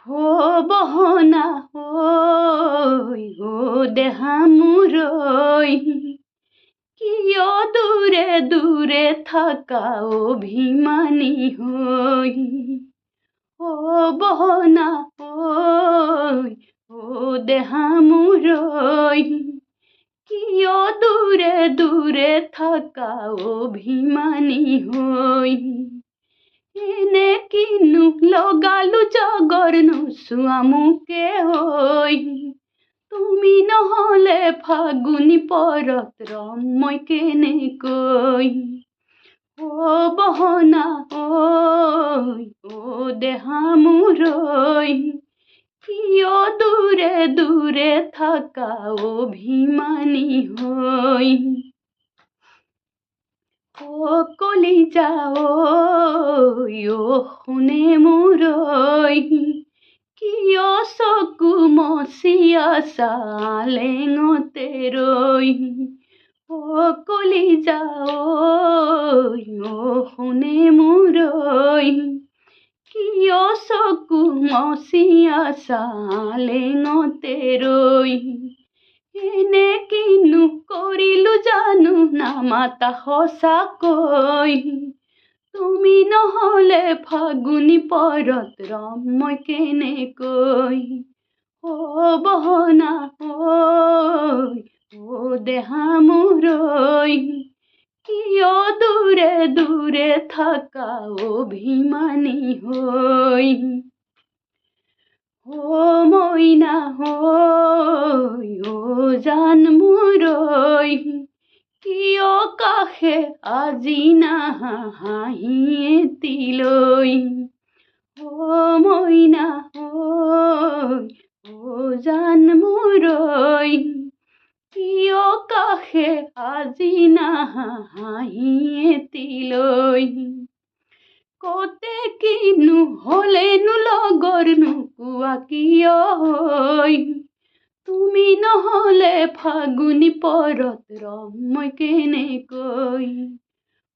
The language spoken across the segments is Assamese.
হো বহনা হই হো দেহা মুরই কিয় দূরে দূরে থাকা অভিমানী হই। ও বহনা হই ও দেহা মুরই কিয় দূরে দূরে থাকা অভিমানী হই। এনে কিনু লগালু জগর নসু আমুকে হই। তুমি নহলে ফাগুনি পরত রম্ময় কেনে কই। ও বহনা ওই ও দেহা মুরই কিয় দূরে দূরে থাকা অভিমানী হই। ও কলিজা ও শুনে মুরই কিয় চকু মচিয়া চালেঙতে ৰৈ। ও কলিজা ও শুনে মুৰই কিয় চকু মচিয়া চালেঙতে ৰৈ। এনে কিনো কৰিলো জানো নামাতা সঁচাকৈ। তুমি নহলে ফাগুনি পৰত ৰম্ময় কেনেকৈ। ও বহনা ঐ ও দেহা মুৰই কিয় দূৰে দূৰে থাকা অভিমানী হই। ও মইনা ও জান মুৰই কিয় কাষে আজি নাহা হাঁহি এটিলৈ। ও মইনা ও জান মুৰই কিয় কাষে আজি নাহা হাঁহি এটিলৈ। কতে কিনো হলেনো লগৰ নোকোৱা কিয় হৈ। তুমি নহলে ফাগুনি পৰত ৰম্ময় কেনেকৈ।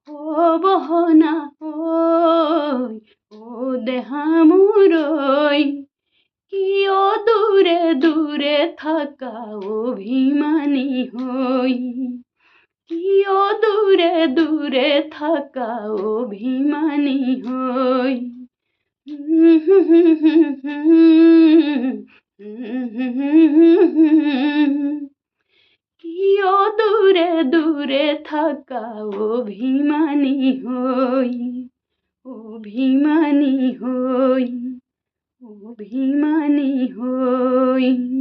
ও বহনা ও দেহা মুৰই কিয় দূৰে দূৰে থাকা অভিমানী হই। কিয় দূৰে দূৰে থাকা অভিমানী হই। কিয় দূৰে দূৰে থাকা অভিমানী হই। অভিমানী হই অভিমানী হই।